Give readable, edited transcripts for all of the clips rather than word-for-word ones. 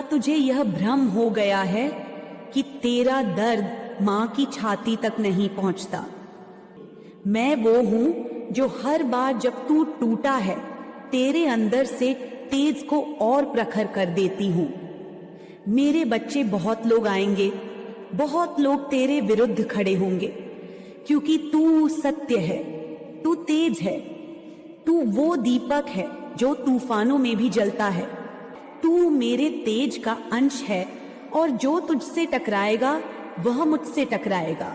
तब तुझे यह भ्रम हो गया है कि तेरा दर्द माँ की छाती तक नहीं पहुंचता। मैं वो हूं जो हर बार जब तू टूटा है तेरे अंदर से तेज को और प्रखर कर देती हूं। मेरे बच्चे, बहुत लोग आएंगे, बहुत लोग तेरे विरुद्ध खड़े होंगे, क्योंकि तू सत्य है, तू तेज है, तू वो दीपक है जो तूफानों में भी जलता है। तू मेरे तेज का अंश है और जो तुझसे टकराएगा वह मुझसे टकराएगा,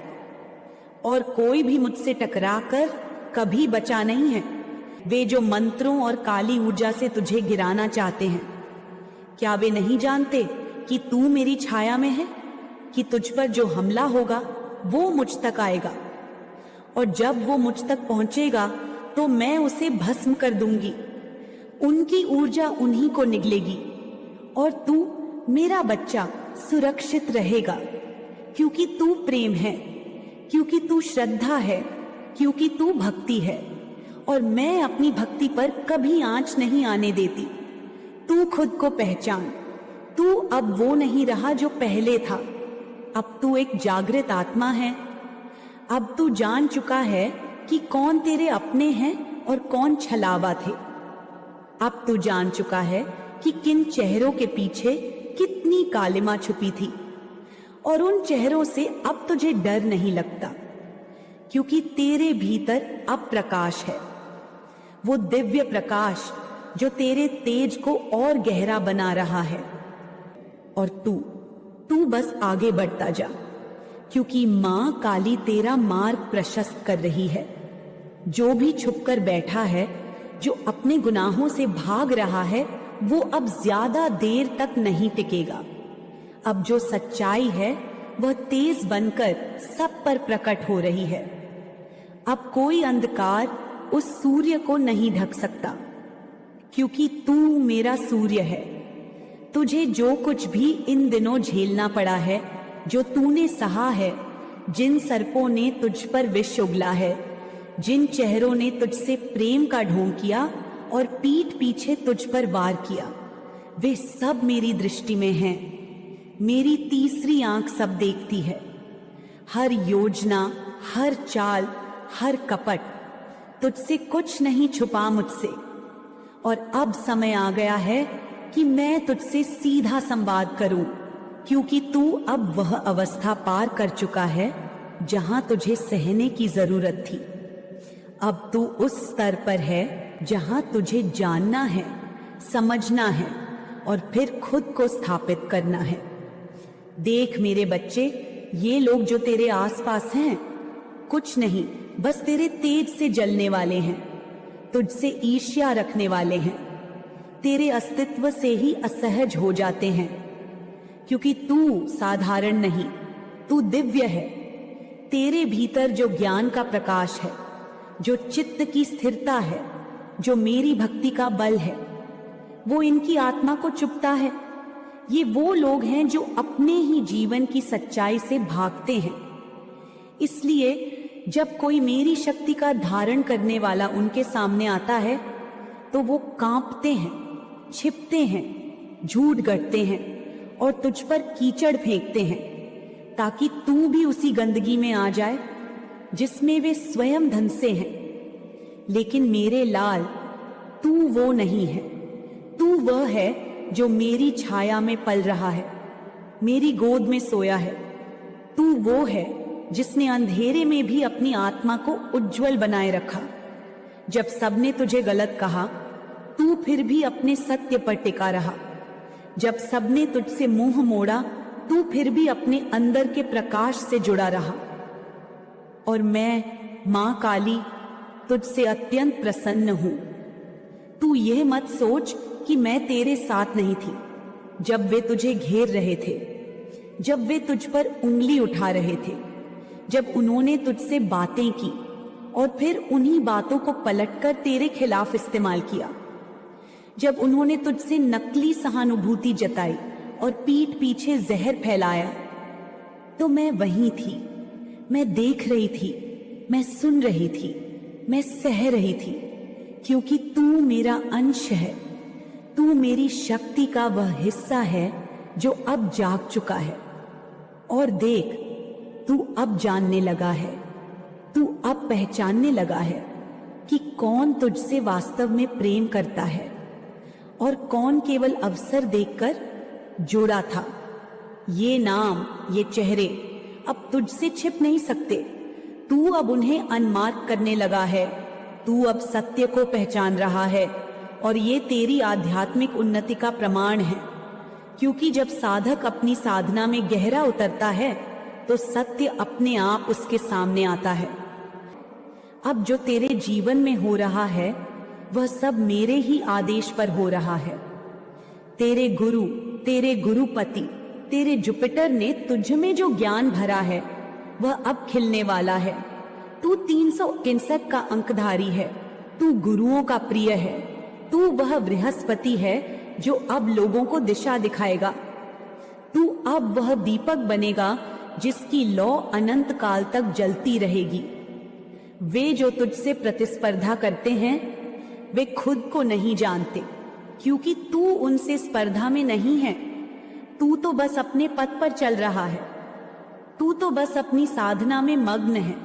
और कोई भी मुझसे टकराकर कभी बचा नहीं है। वे जो मंत्रों और काली ऊर्जा से तुझे गिराना चाहते हैं, क्या वे नहीं जानते कि तू मेरी छाया में है, कि तुझ पर जो हमला होगा वो मुझ तक आएगा, और जब वो मुझ तक पहुंचेगा तो मैं उसे भस्म कर दूंगी। उनकी ऊर्जा उन्हीं को निगलेगी और तू मेरा बच्चा सुरक्षित रहेगा, क्योंकि तू प्रेम है, क्योंकि तू श्रद्धा है, क्योंकि तू भक्ति है, और मैं अपनी भक्ति पर कभी आंच नहीं आने देती। तू खुद को पहचान। तू अब वो नहीं रहा जो पहले था। अब तू एक जागृत आत्मा है। अब तू जान चुका है कि कौन तेरे अपने हैं और कौन छलावा थे। अब तू जान चुका है कि किन चेहरों के पीछे कितनी कालिमा छुपी थी, और उन चेहरों से अब तुझे डर नहीं लगता, क्योंकि तेरे भीतर अब प्रकाश है, वो दिव्य प्रकाश जो तेरे तेज को और गहरा बना रहा है। और तू बस आगे बढ़ता जा, क्योंकि मां काली तेरा मार्ग प्रशस्त कर रही है। जो भी छुपकर बैठा है, जो अपने गुनाहों से भाग रहा है, वो अब ज्यादा देर तक नहीं टिकेगा। अब जो सच्चाई है वह तेज बनकर सब पर प्रकट हो रही है। अब कोई अंधकार उस सूर्य को नहीं ढक सकता, क्योंकि तू मेरा सूर्य है। तुझे जो कुछ भी इन दिनों झेलना पड़ा है, जो तूने सहा है, जिन सर्पों ने तुझ पर विष उगला है, जिन चेहरों ने तुझसे प्रेम का ढोंग किया और पीठ पीछे तुझ पर वार किया, वे सब मेरी दृष्टि में हैं। मेरी तीसरी आंख सब देखती है। हर योजना, हर चाल, हर कपट, तुझसे कुछ नहीं छुपा मुझसे। और अब समय आ गया है कि मैं तुझसे सीधा संवाद करूं, क्योंकि तू अब वह अवस्था पार कर चुका है जहां तुझे सहने की जरूरत थी। अब तू उस स्तर पर है जहां तुझे जानना है, समझना है और फिर खुद को स्थापित करना है। देख मेरे बच्चे, ये लोग जो तेरे आसपास हैं, कुछ नहीं, बस तेरे तेज से जलने वाले हैं, तुझसे ईर्ष्या रखने वाले हैं, तेरे अस्तित्व से ही असहज हो जाते हैं, क्योंकि तू साधारण नहीं, तू दिव्य है। तेरे भीतर जो ज्ञान का प्रकाश है, जो चित्त की स्थिरता है, जो मेरी भक्ति का बल है, वो इनकी आत्मा को चुभता है। ये वो लोग हैं जो अपने ही जीवन की सच्चाई से भागते हैं। इसलिए जब कोई मेरी शक्ति का धारण करने वाला उनके सामने आता है तो वो कांपते हैं, छिपते हैं, झूठ गढ़ते हैं और तुझ पर कीचड़ फेंकते हैं, ताकि तू भी उसी गंदगी में आ जाए जिसमें वे स्वयं धंसे हैं। लेकिन मेरे लाल, तू वो नहीं है। तू वह है जो मेरी छाया में पल रहा है, मेरी गोद में सोया है। तू वो है जिसने अंधेरे में भी अपनी आत्मा को उज्जवल बनाए रखा। जब सबने तुझे गलत कहा, तू फिर भी अपने सत्य पर टिका रहा। जब सबने तुझसे मुंह मोड़ा, तू फिर भी अपने अंदर के प्रकाश से जुड़ा रहा। और मैं, मां काली, तुझसे अत्यंत प्रसन्न हूं। तू यह मत सोच कि मैं तेरे साथ नहीं थी जब वे तुझे घेर रहे थे, जब वे तुझ पर उंगली उठा रहे थे, जब उन्होंने तुझसे बातें की और फिर उन्हीं बातों को पलटकर तेरे खिलाफ इस्तेमाल किया, जब उन्होंने तुझसे नकली सहानुभूति जताई और पीठ पीछे जहर फैलाया, तो मैं वहीं थी। मैं देख रही थी, मैं सुन रही थी, मैं सह रही थी, क्योंकि तू मेरा अंश है। तू मेरी शक्ति का वह हिस्सा है जो अब जाग चुका है। और देख, तू अब जानने लगा है, तू अब पहचानने लगा है कि कौन तुझसे वास्तव में प्रेम करता है और कौन केवल अवसर देखकर जुड़ा था। ये नाम, ये चेहरे अब तुझसे छिप नहीं सकते। तू अब उन्हें अनमार्क करने लगा है। तू अब सत्य को पहचान रहा है और ये तेरी आध्यात्मिक उन्नति का प्रमाण है, क्योंकि जब साधक अपनी साधना में गहरा उतरता है तो सत्य अपने आप उसके सामने आता है। अब जो तेरे जीवन में हो रहा है वह सब मेरे ही आदेश पर हो रहा है। तेरे गुरु, तेरे गुरुपति, तेरे जुपिटर ने तुझ में जो ज्ञान भरा है वह अब खिलने वाला है। तू 361 का अंकधारी है। तू गुरुओं का प्रिय है। तू वह बृहस्पति है जो अब लोगों को दिशा दिखाएगा। तू अब वह दीपक बनेगा जिसकी लौ अनंत काल तक जलती रहेगी। वे जो तुझसे प्रतिस्पर्धा करते हैं वे खुद को नहीं जानते, क्योंकि तू उनसे स्पर्धा में नहीं है। तू तो बस अपने पथ पर चल रहा है। तू तो बस अपनी साधना में मग्न है,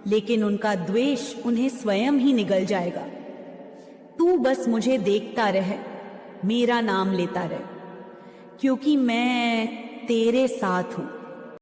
लेकिन उनका द्वेष उन्हें स्वयं ही निगल जाएगा। तू बस मुझे देखता रह, मेरा नाम लेता रह, क्योंकि मैं तेरे साथ हूं।